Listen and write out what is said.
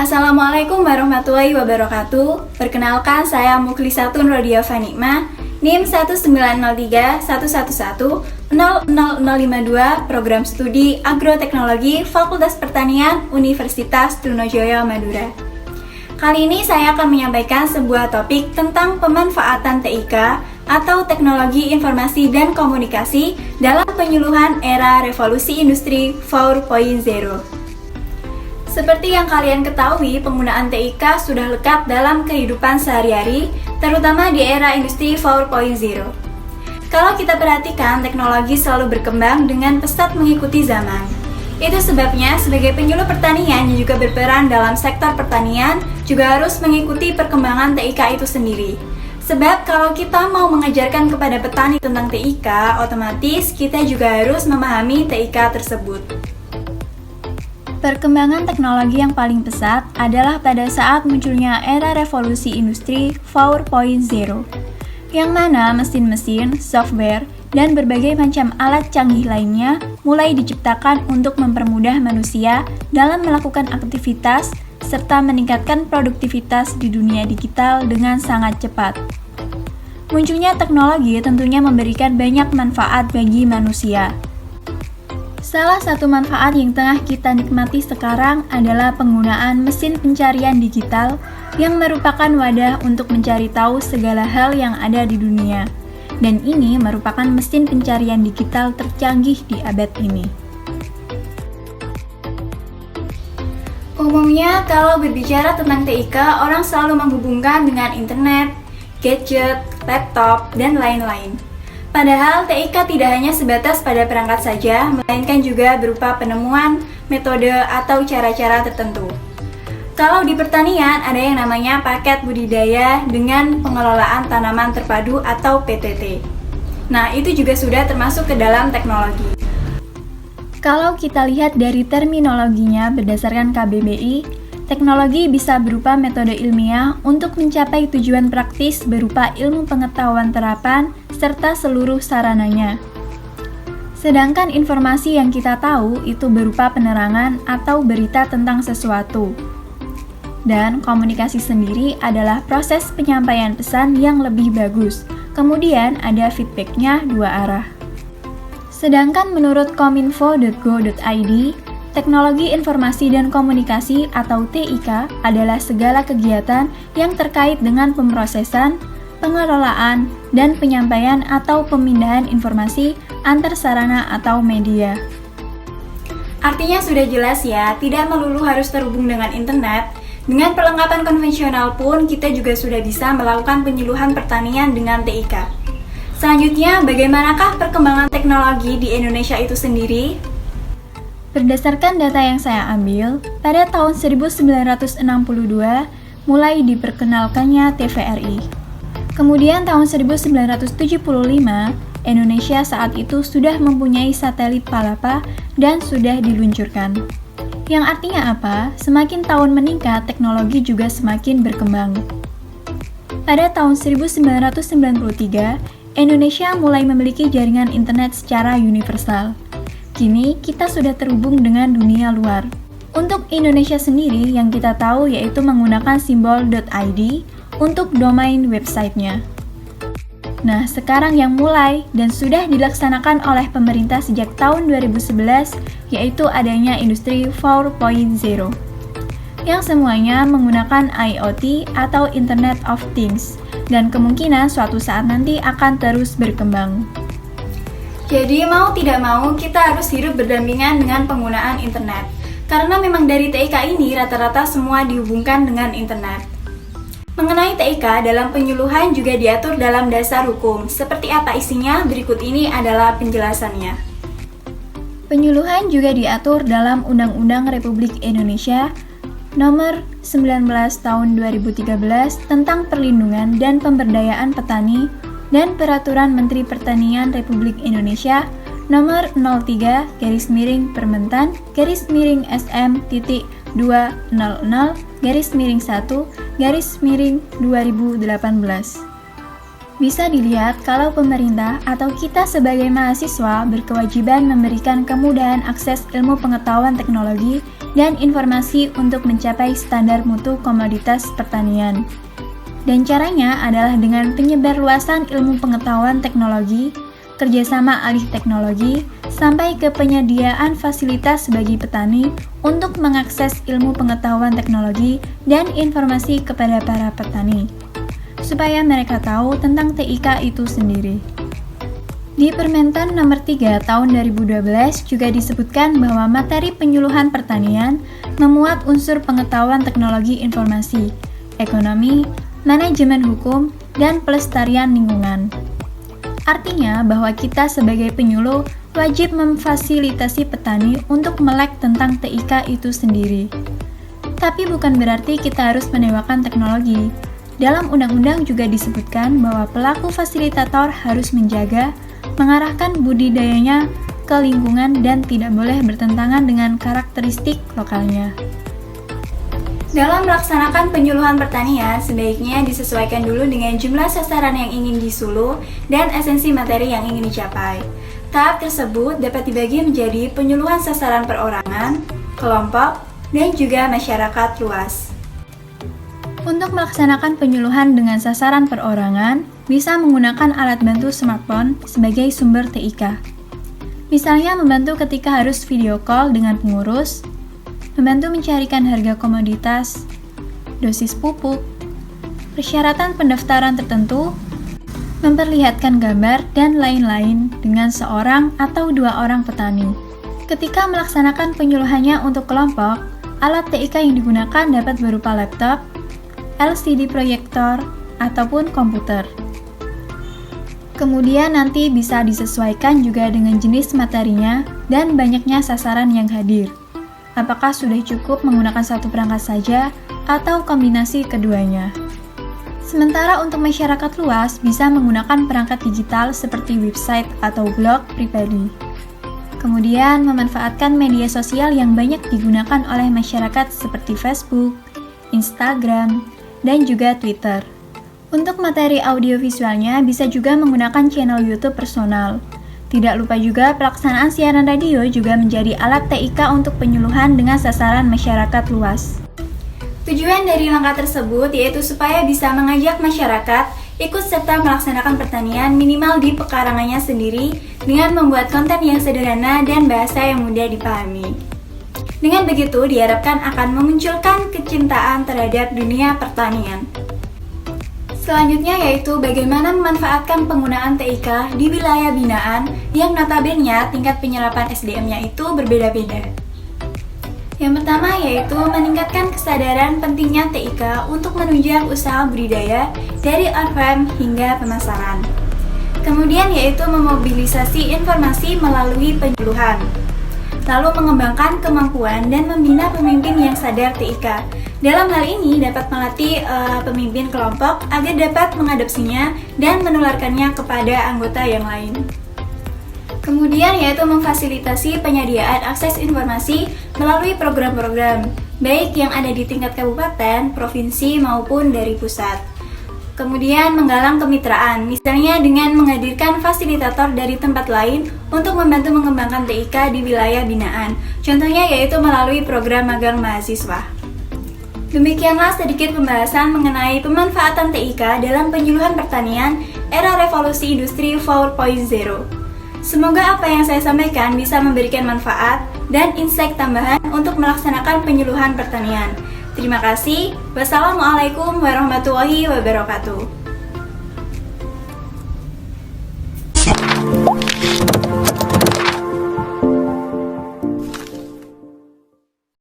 Assalamualaikum warahmatullahi wabarakatuh. Perkenalkan, saya Mukhlisatun Rodia Fanikma, NIM 19031110052, Program Studi Agroteknologi Fakultas Pertanian Universitas Trunojoyo Madura. Kali ini saya akan menyampaikan sebuah topik tentang pemanfaatan TIK atau Teknologi Informasi dan Komunikasi dalam penyuluhan era revolusi industri 4.0. Seperti yang kalian ketahui, penggunaan TIK sudah lekat dalam kehidupan sehari-hari, terutama di era industri 4.0. Kalau kita perhatikan, teknologi selalu berkembang dengan pesat mengikuti zaman. Itu sebabnya sebagai penyuluh pertanian yang juga berperan dalam sektor pertanian juga harus mengikuti perkembangan TIK itu sendiri. Sebab kalau kita mau mengajarkan kepada petani tentang TIK, otomatis kita juga harus memahami TIK tersebut. Perkembangan teknologi yang paling pesat adalah pada saat munculnya era revolusi industri 4.0, yang mana mesin-mesin, software, dan berbagai macam alat canggih lainnya mulai diciptakan untuk mempermudah manusia dalam melakukan aktivitas serta meningkatkan produktivitas di dunia digital dengan sangat cepat. Munculnya teknologi tentunya memberikan banyak manfaat bagi manusia. Salah satu manfaat yang tengah kita nikmati sekarang adalah penggunaan mesin pencarian digital yang merupakan wadah untuk mencari tahu segala hal yang ada di dunia. Dan ini merupakan mesin pencarian digital tercanggih di abad ini. Umumnya kalau berbicara tentang TIK, orang selalu menghubungkan dengan internet, gadget, laptop, dan lain-lain. Padahal TIK tidak hanya sebatas pada perangkat saja, melainkan juga berupa penemuan, metode, atau cara-cara tertentu. Kalau di pertanian ada yang namanya paket budidaya dengan pengelolaan tanaman terpadu atau PTT. Nah, itu juga sudah termasuk ke dalam teknologi. Kalau kita lihat dari terminologinya berdasarkan KBBI, teknologi bisa berupa metode ilmiah untuk mencapai tujuan praktis berupa ilmu pengetahuan terapan serta seluruh sarananya. Sedangkan informasi yang kita tahu itu berupa penerangan atau berita tentang sesuatu. Dan komunikasi sendiri adalah proses penyampaian pesan yang lebih bagus. Kemudian ada feedbacknya dua arah. Sedangkan menurut kominfo.go.id, Teknologi Informasi dan Komunikasi atau TIK adalah segala kegiatan yang terkait dengan pemrosesan, pengelolaan, dan penyampaian atau pemindahan informasi antar sarana atau media. Artinya sudah jelas ya, tidak melulu harus terhubung dengan internet. Dengan perlengkapan konvensional pun kita juga sudah bisa melakukan penyuluhan pertanian dengan TIK. Selanjutnya, bagaimanakah perkembangan teknologi di Indonesia itu sendiri? Berdasarkan data yang saya ambil, pada tahun 1962 mulai diperkenalkannya TVRI. Kemudian tahun 1975, Indonesia saat itu sudah mempunyai satelit Palapa dan sudah diluncurkan. Yang artinya apa? Semakin tahun meningkat, teknologi juga semakin berkembang. Pada tahun 1993, Indonesia mulai memiliki jaringan internet secara universal. Kini kita sudah terhubung dengan dunia luar. Untuk Indonesia sendiri yang kita tahu yaitu menggunakan simbol .id untuk domain websitenya. Nah, sekarang yang mulai dan sudah dilaksanakan oleh pemerintah sejak tahun 2011 yaitu adanya industri 4.0 yang semuanya menggunakan IoT atau Internet of Things dan kemungkinan suatu saat nanti akan terus berkembang. Jadi mau tidak mau kita harus hidup berdampingan dengan penggunaan internet. Karena memang dari TIK ini rata-rata semua dihubungkan dengan internet. Mengenai TIK dalam penyuluhan juga diatur dalam dasar hukum. Seperti apa isinya? Berikut ini adalah penjelasannya. Penyuluhan juga diatur dalam Undang-Undang Republik Indonesia Nomor 19 Tahun 2013 tentang Perlindungan dan Pemberdayaan Petani dan Peraturan Menteri Pertanian Republik Indonesia Nomor 03-SM-200-1-2018. Bisa dilihat kalau pemerintah atau kita sebagai mahasiswa berkewajiban memberikan kemudahan akses ilmu pengetahuan teknologi dan informasi untuk mencapai standar mutu komoditas pertanian. Dan caranya adalah dengan penyebarluasan ilmu pengetahuan teknologi, kerjasama alih teknologi, sampai ke penyediaan fasilitas bagi petani untuk mengakses ilmu pengetahuan teknologi dan informasi kepada para petani, supaya mereka tahu tentang TIK itu sendiri. Di Permentan Nomor 3 Tahun 2012 juga disebutkan bahwa materi penyuluhan pertanian memuat unsur pengetahuan teknologi informasi, ekonomi, manajemen hukum, dan pelestarian lingkungan. Artinya bahwa kita sebagai penyuluh wajib memfasilitasi petani untuk melek tentang TIK itu sendiri. Tapi bukan berarti kita harus mendewakan teknologi. Dalam undang-undang juga disebutkan bahwa pelaku fasilitator harus menjaga, mengarahkan budidayanya ke lingkungan dan tidak boleh bertentangan dengan karakteristik lokalnya. Dalam melaksanakan penyuluhan pertanian, sebaiknya disesuaikan dulu dengan jumlah sasaran yang ingin disuluh dan esensi materi yang ingin dicapai. Tahap tersebut dapat dibagi menjadi penyuluhan sasaran perorangan, kelompok, dan juga masyarakat luas. Untuk melaksanakan penyuluhan dengan sasaran perorangan, bisa menggunakan alat bantu smartphone sebagai sumber TIK. Misalnya membantu ketika harus video call dengan pengurus, membantu mencarikan harga komoditas, dosis pupuk, persyaratan pendaftaran tertentu, memperlihatkan gambar, dan lain-lain dengan seorang atau dua orang petani. Ketika melaksanakan penyuluhannya untuk kelompok, alat TIK yang digunakan dapat berupa laptop, LCD proyektor, ataupun komputer. Kemudian nanti bisa disesuaikan juga dengan jenis materinya dan banyaknya sasaran yang hadir. Apakah sudah cukup menggunakan satu perangkat saja atau kombinasi keduanya? Sementara untuk masyarakat luas bisa menggunakan perangkat digital seperti website atau blog pribadi. Kemudian memanfaatkan media sosial yang banyak digunakan oleh masyarakat seperti Facebook, Instagram, dan juga Twitter. Untuk materi audiovisualnya bisa juga menggunakan channel YouTube personal. Tidak lupa juga pelaksanaan siaran radio juga menjadi alat TIK untuk penyuluhan dengan sasaran masyarakat luas. Tujuan dari langkah tersebut yaitu supaya bisa mengajak masyarakat ikut serta melaksanakan pertanian minimal di pekarangannya sendiri dengan membuat konten yang sederhana dan bahasa yang mudah dipahami. Dengan begitu diharapkan akan memunculkan kecintaan terhadap dunia pertanian. Selanjutnya yaitu bagaimana memanfaatkan penggunaan TIK di wilayah binaan yang notabene tingkat penyerapan SDM-nya itu berbeda-beda. Yang pertama yaitu meningkatkan kesadaran pentingnya TIK untuk menunjang usaha budidaya dari on-farm hingga pemasaran. Kemudian yaitu memobilisasi informasi melalui penyuluhan. Lalu mengembangkan kemampuan dan membina pemimpin yang sadar TIK. Dalam hal ini dapat melatih pemimpin kelompok agar dapat mengadopsinya dan menularkannya kepada anggota yang lain. Kemudian yaitu memfasilitasi penyediaan akses informasi melalui program-program, baik yang ada di tingkat kabupaten, provinsi maupun dari pusat. Kemudian menggalang kemitraan, misalnya dengan menghadirkan fasilitator dari tempat lain untuk membantu mengembangkan TIK di wilayah binaan. Contohnya yaitu melalui program magang mahasiswa. Demikianlah sedikit pembahasan mengenai pemanfaatan TIK dalam penyuluhan pertanian era revolusi industri 4.0. Semoga apa yang saya sampaikan bisa memberikan manfaat dan insight tambahan untuk melaksanakan penyuluhan pertanian. Terima kasih. Wassalamualaikum warahmatullahi wabarakatuh.